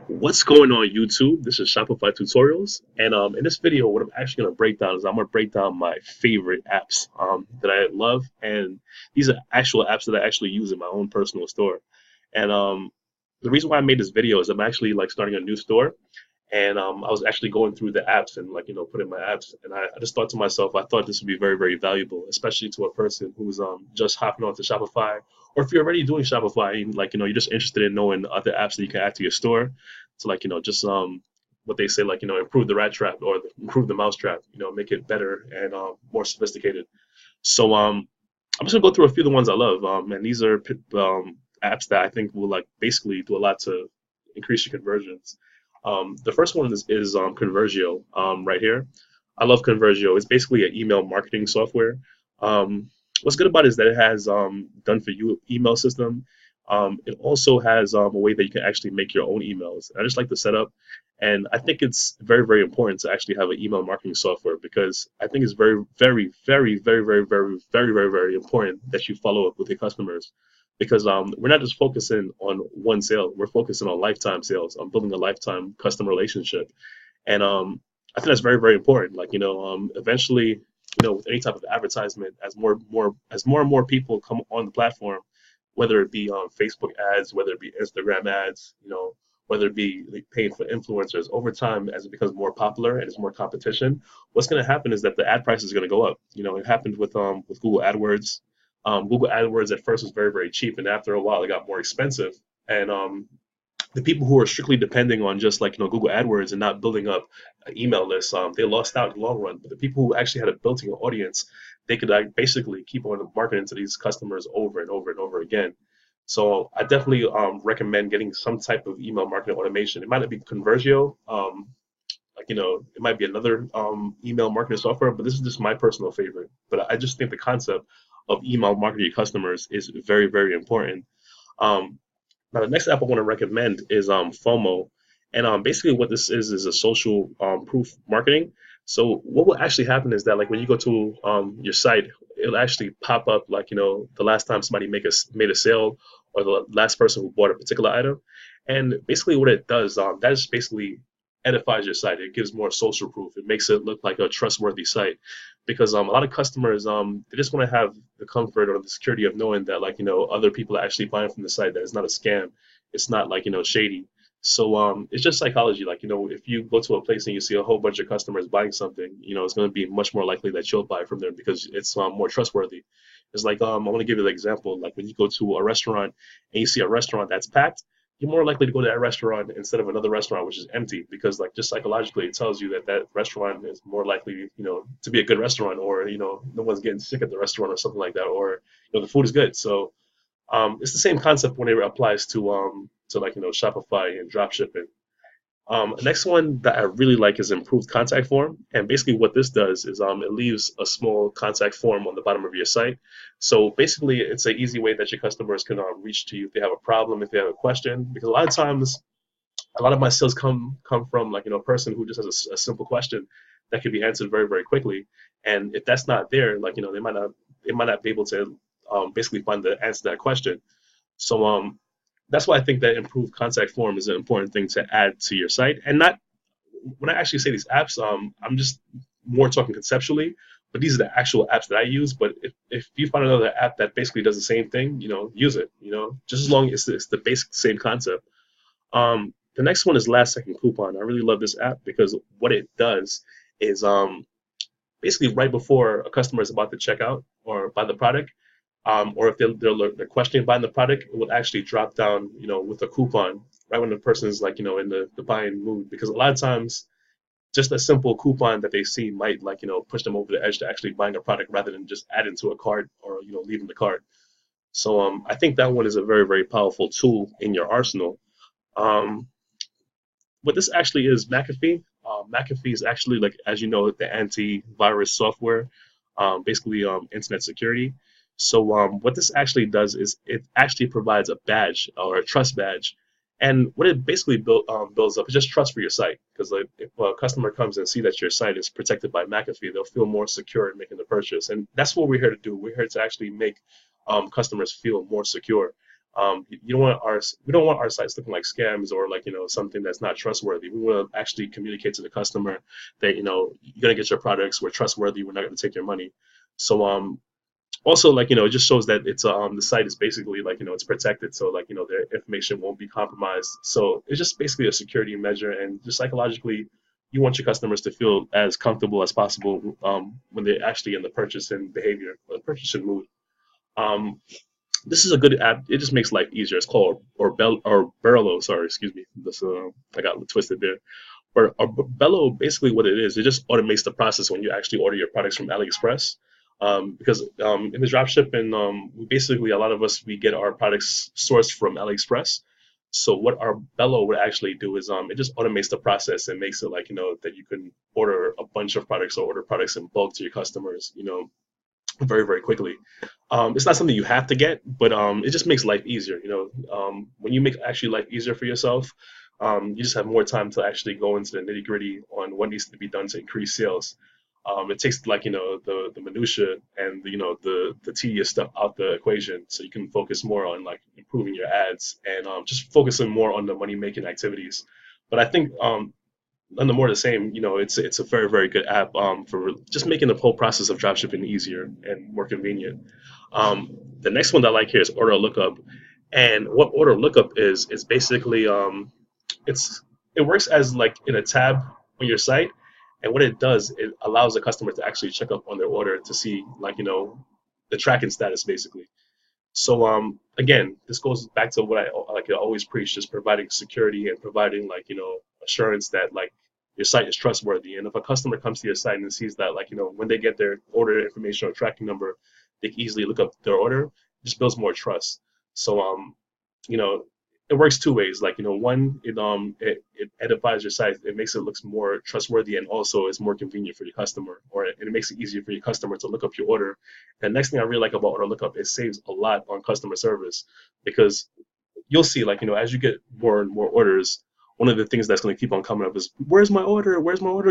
What's going on YouTube? This is Shopify tutorials, and in this video, what I'm actually going to break down is I'm going to break down my favorite apps that I love, and these are actual apps that I actually use in my own personal store. And the reason why I made this video is I'm actually like starting a new store, and I was actually going through the apps and putting my apps, and I just thought to myself, I thought this would be very very valuable, especially to a person who's just hopping onto Shopify, or if you're already doing Shopify, and you're just interested in knowing other apps that you can add to your store to just what they say, improve the rat trap or improve the mouse trap, make it better and more sophisticated. So I'm just gonna go through a few of the ones I love, and these are apps that I think will like basically do a lot to increase your conversions. The first one is Conversio, right here. I love Conversio. It's basically an email marketing software. What's good about it is that it has done for you email system. It also has a way that you can actually make your own emails. I just like the setup, and I think it's very very important to actually have an email marketing software because I think it's very very very very very very very very very important that you follow up with your customers because we're not just focusing on one sale, we're focusing on lifetime sales, on building a lifetime customer relationship. And I think that's very very important. Eventually, with any type of advertisement, as more and more people come on the platform, whether it be on Facebook ads, whether it be Instagram ads, whether it be like paying for influencers, over time as it becomes more popular and it's more competition, what's going to happen is that the ad price is going to go up. It happened with Google AdWords. Google AdWords at first was very very cheap, and after a while it got more expensive. And the people who are strictly depending on just Google AdWords and not building up an email list, they lost out in the long run. But the people who actually had a built-in audience, they could basically keep on marketing to these customers over and over and over again. So I definitely recommend getting some type of email marketing automation. It might not be Conversio, it might be another email marketing software, but this is just my personal favorite. But I just think the concept of email marketing your customers is very very important. Um, Now, the next app I want to recommend is FOMO. And basically, what this is a social proof marketing. So, what will actually happen is that, like, when you go to your site, it'll actually pop up, the last time somebody made a sale or the last person who bought a particular item. And basically, what it does, that is basically edifies your site. It gives more social proof. It makes it look like a trustworthy site because a lot of customers they just want to have the comfort or the security of knowing that other people are actually buying from the site, that it's not a scam, it's not shady. So it's just psychology. If you go to a place and you see a whole bunch of customers buying something, it's going to be much more likely that you'll buy from them because it's more trustworthy. It's like I want to give you an example. Like when you go to a restaurant and you see a restaurant that's packed, you're more likely to go to that restaurant instead of another restaurant which is empty because just psychologically it tells you that that restaurant is more likely to be a good restaurant, or no one's getting sick at the restaurant or something like that, or the food is good. So it's the same concept when it applies to Shopify and drop shipping. Next one that I really like is improved contact form. And basically, what this does is it leaves a small contact form on the bottom of your site. So basically, it's an easy way that your customers can reach to you if they have a problem, if they have a question. Because a lot of times, a lot of my sales come from a person who just has a simple question that can be answered very very quickly. And if that's not there, they might not be able to basically find the answer to that question. So that's why I think that improved contact form is an important thing to add to your site. And not when I actually say these apps, I'm just more talking conceptually. But these are the actual apps that I use. But if you find another app that basically does the same thing, use it. Just as long as it's the basic same concept. The next one is Last Second Coupon. I really love this app because what it does is basically right before a customer is about to check out or buy the product, or if they're questioning buying the product, it will actually drop down, with a coupon right when the person is in the buying mood. Because a lot of times, just a simple coupon that they see might push them over the edge to actually buying a product rather than just adding to a cart or leaving the cart. So I think that one is a very very powerful tool in your arsenal. Um, what this actually is, McAfee. McAfee is actually, like, as you know, the antivirus software, basically internet security. So what this actually does is it actually provides a badge or a trust badge, and what it basically builds up is just trust for your site. Because like if a customer comes and see that your site is protected by McAfee, they'll feel more secure in making the purchase, and that's what we're here to do. We're here to actually make customers feel more secure. You don't want we don't want our sites looking like scams or like something that's not trustworthy. We want to actually communicate to the customer that you're gonna get your products. We're trustworthy. We're not gonna take your money. So also like it just shows that it's the site is basically like it's protected, so like their information won't be compromised. So it's just basically a security measure, and just psychologically you want your customers to feel as comfortable as possible when they're actually in the purchasing behavior or purchasing mood. um, this is a good app. It just makes life easier. It's called or Barelo. Sorry, excuse me. This I got twisted there. Or Bello, basically what it is, it just automates the process when you actually order your products from AliExpress. Because in the dropshipping, we basically a lot of us we get our products sourced from AliExpress. So what our Bello would actually do is it just automates the process and makes it like that you can order a bunch of products or order products in bulk to your customers. Very very quickly. It's not something you have to get, but it just makes life easier. When you make actually life easier for yourself, you just have more time to actually go into the nitty gritty on what needs to be done to increase sales. It takes like the minutia and the tedious stuff out the equation, so you can focus more on like improving your ads and just focusing more on the money making activities. But I think none the more the same, it's a very very good app for just making the whole process of dropshipping easier and more convenient. The next one that I like here is order lookup, and what order lookup is basically it's it works as like in a tab on your site, and what it does, it allows the customer to actually check up on their order to see like the tracking status basically. So again, this goes back to what I always preach, just providing security and providing like assurance that like your site is trustworthy. And if a customer comes to your site and sees that like when they get their order information or tracking number, they can easily look up their order, it just builds more trust. So you know it works two ways. Like one, it edifies your site, it makes it looks more trustworthy, and also is more convenient for your customer, or it makes it easier for your customer to look up your order. And next thing I really like about order lookup, it saves a lot on customer service, because you'll see like as you get more and more orders, one of the things that's going to keep on coming up is where's my order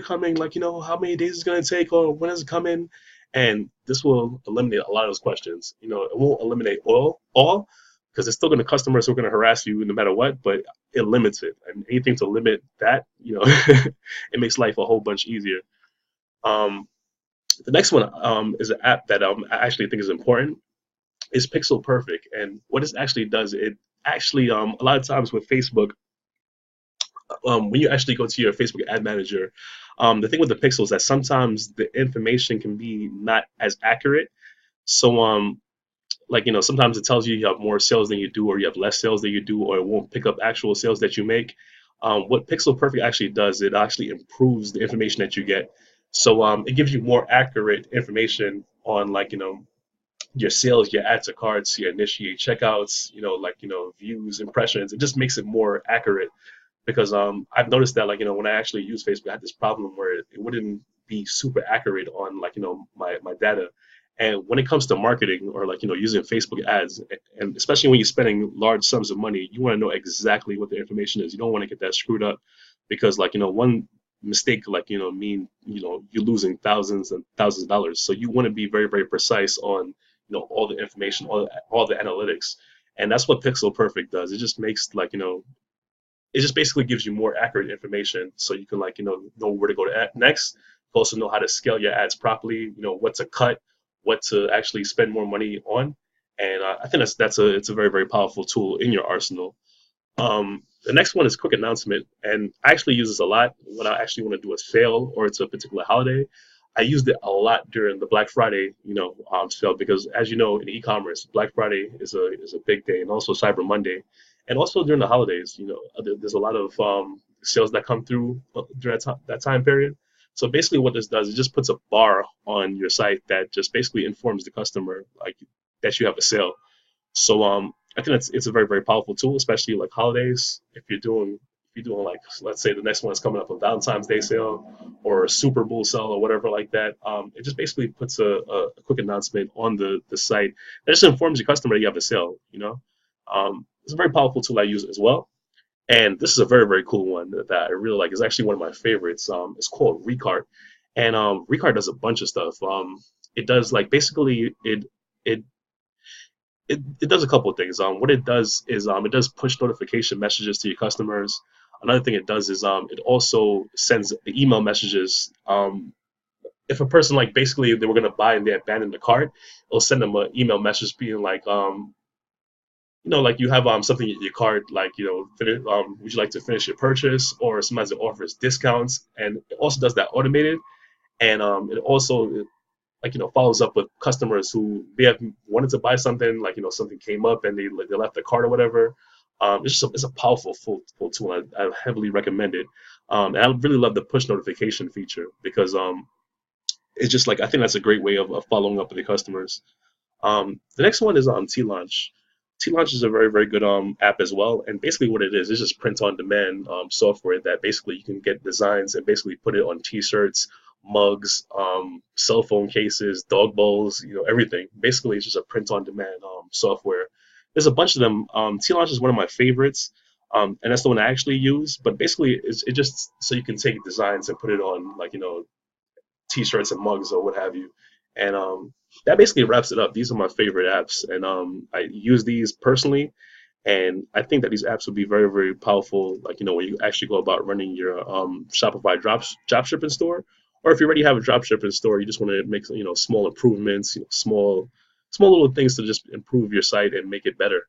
coming, like how many days is it going to take, or when is it coming. And this will eliminate a lot of those questions. It won't eliminate all, because there's still going to customers who are going to harass you no matter what, but it limits it. And anything to limit that, it makes life a whole bunch easier. um, the next one is an app that I actually think is important, is Pixel Perfect. And what this actually does, it actually a lot of times with Facebook, when you actually go to your Facebook ad manager, the thing with the pixels is that sometimes the information can be not as accurate. So like sometimes it tells you you have more sales than you do, or you have less sales than you do, or it won't pick up actual sales that you make. What Pixel Perfect actually does, it actually improves the information that you get. So it gives you more accurate information on like your sales, your add to carts, your initiate checkouts, like views, impressions. It just makes it more accurate, because I've noticed that like when I actually use Facebook, I had this problem where it wouldn't be super accurate on like my data. And when it comes to marketing, or like using Facebook ads, and especially when you're spending large sums of money, you want to know exactly what the information is. You don't want to get that screwed up, because like one mistake like mean you're losing thousands and thousands of dollars. So you want to be very very precise on all the information, all the analytics. And that's what Pixel Perfect does. It just makes like it just basically gives you more accurate information, so you can like know where to go to next. You also know how to scale your ads properly, what to cut, what to actually spend more money on. And I think that's it's a very very powerful tool in your arsenal. The next one is quick announcement, and I actually use this a lot when I actually want to do a sale or it's a particular holiday. I used it a lot during the Black Friday, sale, because as you know, in e-commerce, Black Friday is a big day, and also Cyber Monday, and also during the holidays, there's a lot of sales that come through during that time period. So basically, what this does, it just puts a bar on your site that just basically informs the customer like that you have a sale. So I think it's a very very powerful tool, especially like holidays. If you're doing like, let's say the next one is coming up, a Valentine's Day sale or a Super Bowl sale or whatever like that. It just basically puts a quick announcement on the site that just informs your customer that you have a sale. It's a very powerful tool I use as well. And this is a very very cool one that I really like. It's actually one of my favorites. It's called Recart, and Recart does a bunch of stuff. It does like basically it it does a couple of things. What it does is it does push notification messages to your customers. Another thing it does is it also sends email messages. If a person like basically they were gonna buy and they abandoned the cart, it'll send them an email message being like like you have something in your cart, like would you like to finish your purchase, or sometimes it offers discounts, and it also does that automated, and it also like follows up with customers who they have wanted to buy something, like something came up and they left the cart or whatever. It's a powerful full tool. I heavily recommend it. And I really love the push notification feature because it's just like I think that's a great way of following up with the customers. The next one is T Launch. T Launch is a very very good app as well, and basically what it is just print on demand software that basically you can get designs and basically put it on T-shirts, mugs, cell phone cases, dog bowls, everything. Basically, it's just a print on demand software. There's a bunch of them. T Launch is one of my favorites. And that's the one I actually use. But basically, it just so you can take designs and put it on like t-shirts and mugs or what have you. And that basically wraps it up. These are my favorite apps, and I use these personally. And I think that these apps will be very, very powerful. Like when you actually go about running your Shopify drop shipping store, or if you already have a drop shipping store, you just want to make small improvements, small little things to just improve your site and make it better.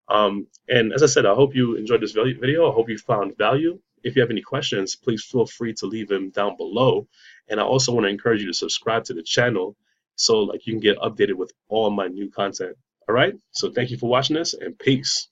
And as I said, I hope you enjoyed this video. I hope you found value. If you have any questions, please feel free to leave them down below. And I also want to encourage you to subscribe to the channel so like you can get updated with all my new content. All right. So thank you for watching this and peace.